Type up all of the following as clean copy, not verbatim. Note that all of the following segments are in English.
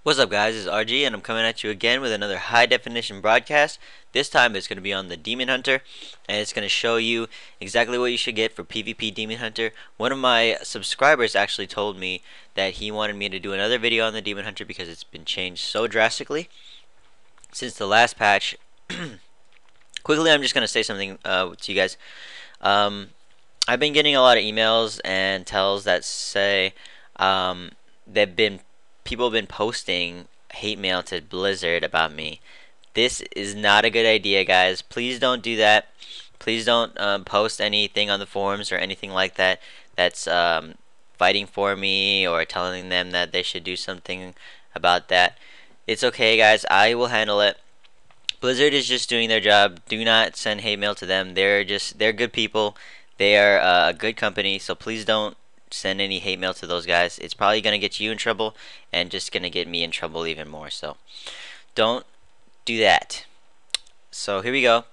What's up, guys? It's RG, and I'm coming at you again with another high definition broadcast. This time it's going to be on the Demon Hunter, and it's going to show you exactly what you should get for PvP Demon Hunter. One of my subscribers actually told me that he wanted me to do another video on the Demon Hunter because it's been changed so drastically since the last patch. Quickly, I'm just going to say something to you guys. I've been getting a lot of emails and tells that say they've been people have been posting hate mail to Blizzard about me. This is not a good idea, guys. Please don't do that. Please don't post anything on the forums or anything like that that's fighting for me or telling them that they should do something about that. It's okay, guys. I will handle it. Blizzard is just doing their job. Do not send hate mail to them. They're good people. They are a good company, so please don't send any hate mail to those guys. It's probably gonna get you in trouble and just gonna get me in trouble even more. So don't do that. So here we go.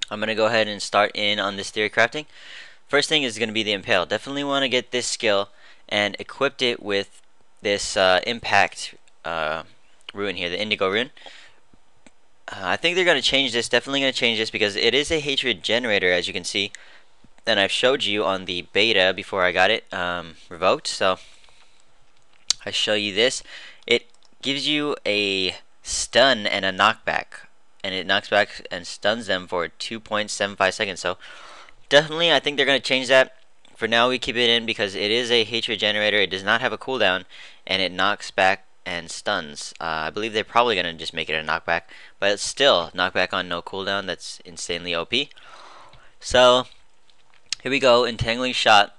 I'm gonna go ahead and start in on this theory crafting. First thing is gonna be the impale. Definitely want to get this skill and equipped it with this impact rune here, the indigo rune. I think they're gonna change this. Definitely gonna change this because it is a hatred generator, as you can see. And I've showed you on the beta before I got it revoked. So I show you this. It gives you a stun and a knockback, and it knocks back and stuns them for 2.75 seconds. So definitely, I think they're gonna change that. For now, we keep it in because it is a hatred generator. It does not have a cooldown, and it knocks back and stuns. I believe they're probably gonna just make it a knockback, but it's still knockback on no cooldown. That's insanely OP. So here we go, entangling shot,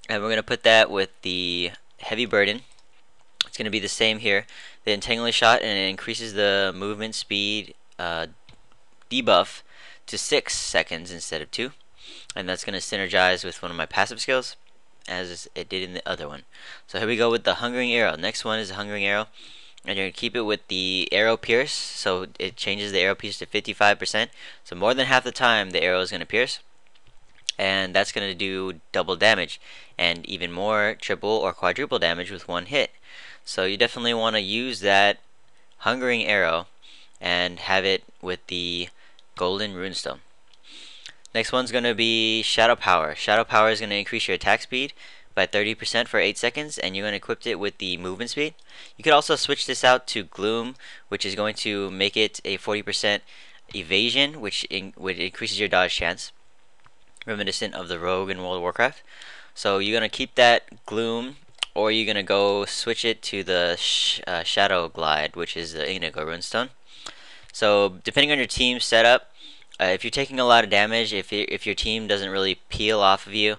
and we're going to put that with the heavy burden. It's going to be the same here, the entangling shot, and it increases the movement speed debuff to 6 seconds instead of 2, and that's going to synergize with one of my passive skills as it did in the other one. So here we go with the hungering arrow. Next one is the hungering arrow, and you're going to keep it with the arrow pierce, so it changes the arrow pierce to 55%, so more than half the time the arrow is going to pierce. And that's going to do double damage and even more triple or quadruple damage with one hit. So you definitely want to use that hungering arrow and have it with the golden runestone. Next one's going to be shadow power. Shadow power is going to increase your attack speed by 30% for 8 seconds, and you're going to equip it with the movement speed. You could also switch this out to gloom, which is going to make it a 40% evasion, which increases your dodge chance, reminiscent of the rogue in World of Warcraft. So you're gonna keep that gloom, or you're gonna go switch it to the shadow glide, which is the indigo runestone. So depending on your team setup, if you're taking a lot of damage, if your team doesn't really peel off of you,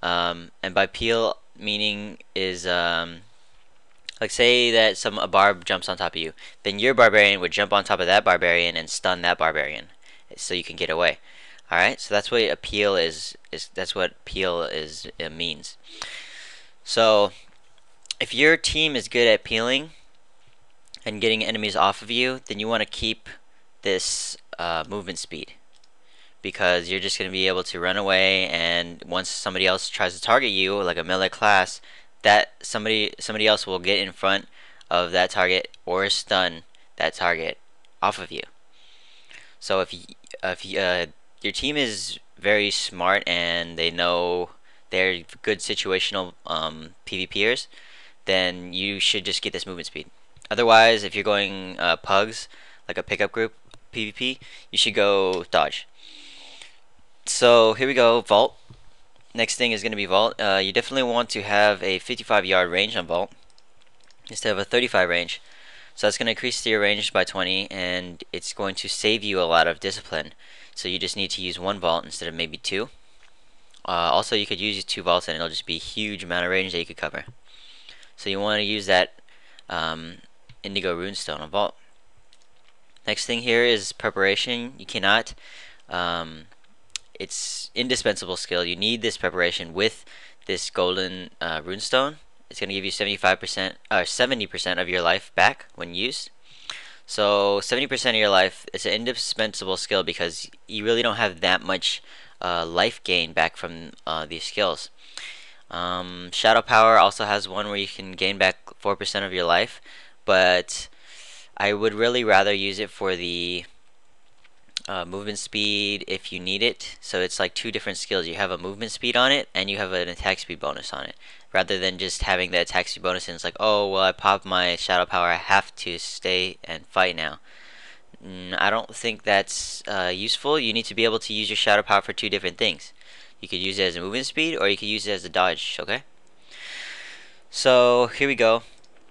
and by peel meaning is like say that a barb jumps on top of you, then your barbarian would jump on top of that barbarian and stun that barbarian, so you can get away. Alright, so that's what a peel is that's what peel is means. So if your team is good at peeling and getting enemies off of you, then you want to keep this movement speed, because you're just going to be able to run away, and once somebody else tries to target you, like a melee class, that somebody else will get in front of that target or stun that target off of you. So if your team is very smart and they know they're good situational PvPers, then you should just get this movement speed. Otherwise, if you're going pugs, like a pickup group PvP, you should go dodge. So here we go, vault. Next thing is going to be vault. You definitely want to have a 55-yard range on vault instead of a 35 range. So that's going to increase your range by 20, and it's going to save you a lot of discipline. So you just need to use one vault instead of maybe 2. Also, you could use 2 vaults and it'll just be a huge amount of range that you could cover. So you want to use that indigo runestone on vault. Next thing here is preparation. You cannot. It's indispensable skill. You need this preparation with this golden runestone. It's going to give you 75% or 70% of your life back when used. So 70% of your life is an indispensable skill because you really don't have that much life gain back from these skills. Shadow Power also has one where you can gain back 4% of your life, but I would really rather use it for the movement speed if you need it. So it's like two different skills. You have a movement speed on it, and you have an attack speed bonus on it. Rather than just having the attack speed bonus and it's like, oh, well, I popped my shadow power, I have to stay and fight now. I don't think that's useful. You need to be able to use your shadow power for two different things. You could use it as a movement speed, or you could use it as a dodge, okay? So, here we go.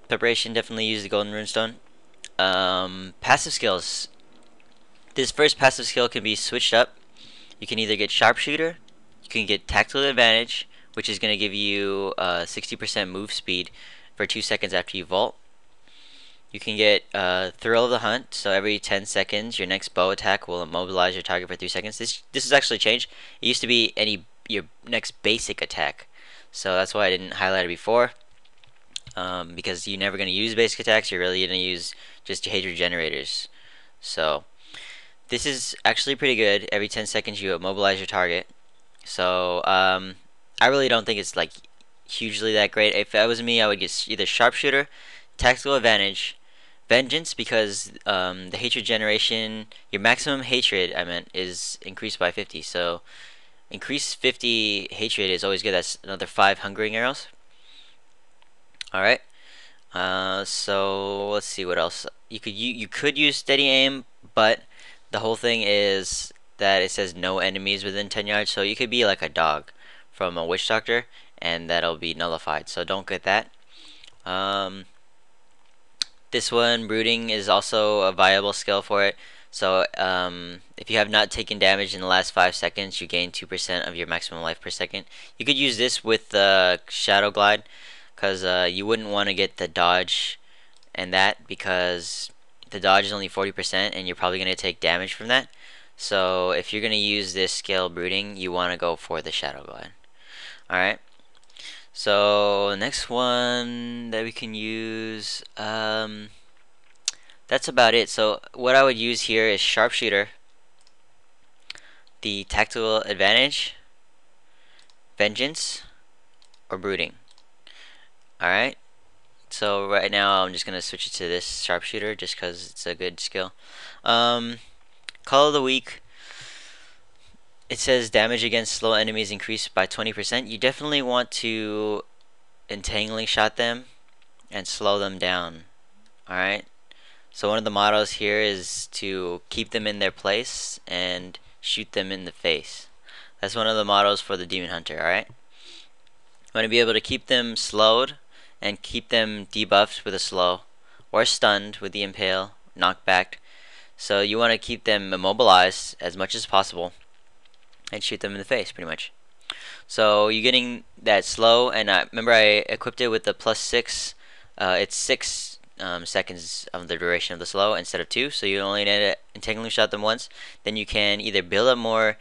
Preparation, definitely use the golden runestone. Passive skills. This first passive skill can be switched up. You can either get sharpshooter, you can get tactical advantage, which is going to give you 60% move speed for 2 seconds after you vault. You can get thrill of the hunt, so every 10 seconds your next bow attack will immobilize your target for 3 seconds. This has actually changed. It used to be your next basic attack, so that's why I didn't highlight it before. Because you're never going to use basic attacks, you're really going to use just your hatred generators. So this is actually pretty good. Every 10 seconds you immobilize your target. So I really don't think it's like hugely that great. If that was me, I would get either sharpshooter, tactical advantage, vengeance, because the hatred generation, your maximum hatred, I meant, is increased by 50. So increase 50 hatred is always good. That's another 5 hungering arrows. Alright, so let's see what else. You could use steady aim, but the whole thing is that it says no enemies within 10 yards, so you could be like a dog from a witch doctor, and that'll be nullified, so don't get that. This one, brooding, is also a viable skill for it. So if you have not taken damage in the last 5 seconds, you gain 2% of your maximum life per second. You could use this with shadow glide, because you wouldn't want to get the dodge and that, because the dodge is only 40% and you're probably going to take damage from that. So if you're going to use this skill, brooding, you want to go for the shadow glide. Alright, so next one that we can use, that's about it. So what I would use here is sharpshooter, the tactical advantage, vengeance, or brooding. Alright, so right now I'm just going to switch it to this sharpshooter just because it's a good skill. Call of the week, it says damage against slow enemies increased by 20%. You definitely want to entangling shot them and slow them down. Alright, so one of the mottos here is to keep them in their place and shoot them in the face. That's one of the mottos for the Demon Hunter, alright? You want to be able to keep them slowed and keep them debuffed with a slow, or stunned with the impale, knockback. So you want to keep them immobilized as much as possible and shoot them in the face, pretty much. So you're getting that slow, and remember I equipped it with the +6. It's 6 seconds of the duration of the slow instead of 2, so you only need to entangling shot them once. Then you can either build up more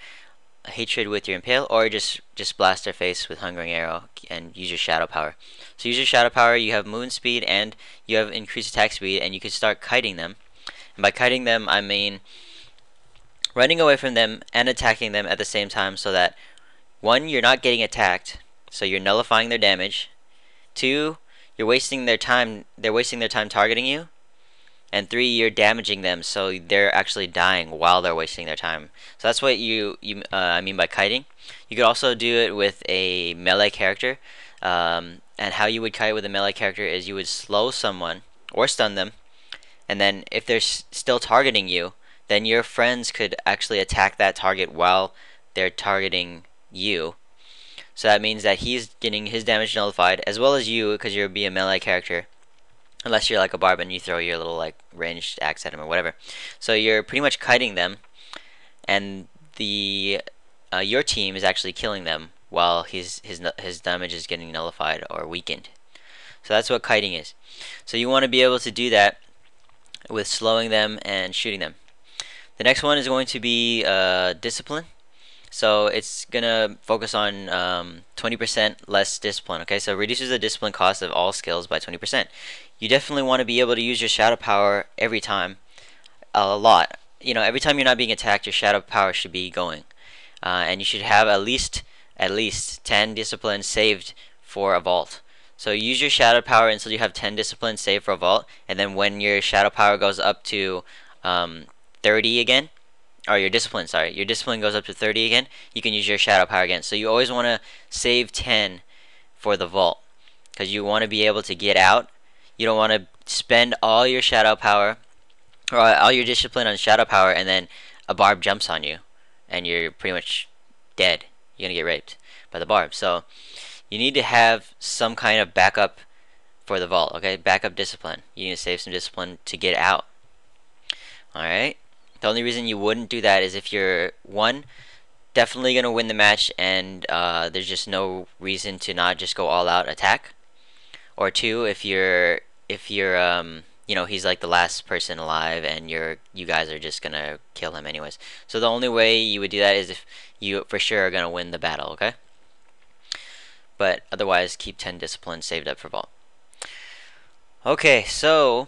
hatred with your impale, or just blast their face with hungering arrow and use your shadow power. So use your shadow power, you have movement speed and you have increased attack speed, and you can start kiting them. And by kiting them, I mean running away from them and attacking them at the same time, so that 1, you're not getting attacked, so you're nullifying their damage. 2, you're wasting their time, they're wasting their time targeting you. And 3, you're damaging them, so they're actually dying while they're wasting their time. So that's what I mean by kiting. You could also do it with a melee character. And how you would kite with a melee character is you would slow someone or stun them, and then if they're still targeting you, then your friends could actually attack that target while they're targeting you. So that means that he's getting his damage nullified, as well as you, because you'll be a melee character. Unless you're like a barb and you throw your little like ranged axe at him or whatever. So you're pretty much kiting them, and the your team is actually killing them while his damage is getting nullified or weakened. So that's what kiting is. So you want to be able to do that with slowing them and shooting them. The next one is going to be discipline. So it's gonna focus on 20% less discipline. Okay, so it reduces the discipline cost of all skills by 20%. You definitely want to be able to use your shadow power every time, a lot. You know, every time you're not being attacked, your shadow power should be going, and you should have at least 10 discipline saved for a vault. So use your shadow power until you have 10 discipline saved for a vault, and then when your shadow power goes up to 30 again, or your discipline, sorry, your discipline goes up to 30 again, you can use your shadow power again. So you always want to save 10 for the vault, because you want to be able to get out. You don't want to spend all your shadow power or all your discipline on shadow power, and then a barb jumps on you, and you're pretty much dead. You're gonna get raped by the barb. So you need to have some kind of backup for the vault. Okay, backup discipline. You need to save some discipline to get out. All right. The only reason you wouldn't do that is if you're one, definitely gonna win the match, and there's just no reason to not just go all out attack. Or two, if you're you know, he's like the last person alive, and you guys are just gonna kill him anyways. So the only way you would do that is if you for sure are gonna win the battle. Okay. But otherwise, keep 10 discipline saved up for vault. Okay, so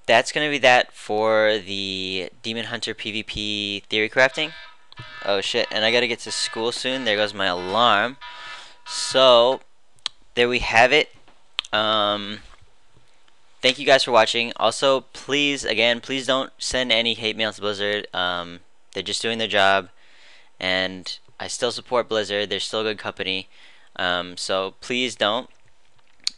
that's gonna be that for the Demon Hunter PvP theory crafting. Oh shit, and I gotta get to school soon. There goes my alarm. So there we have it. Thank you guys for watching. Also, please, again, please don't send any hate mail to Blizzard. They're just doing their job, and I still support Blizzard. They're still a good company. So please don't.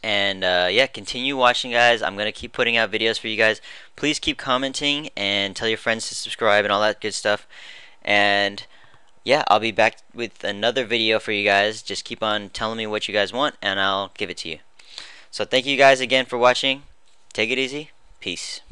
And yeah, continue watching, guys. I'm gonna keep putting out videos for you guys. Please keep commenting and tell your friends to subscribe and all that good stuff. And yeah, I'll be back with another video for you guys. Just keep on telling me what you guys want, and I'll give it to you. So thank you guys again for watching. Take it easy. Peace.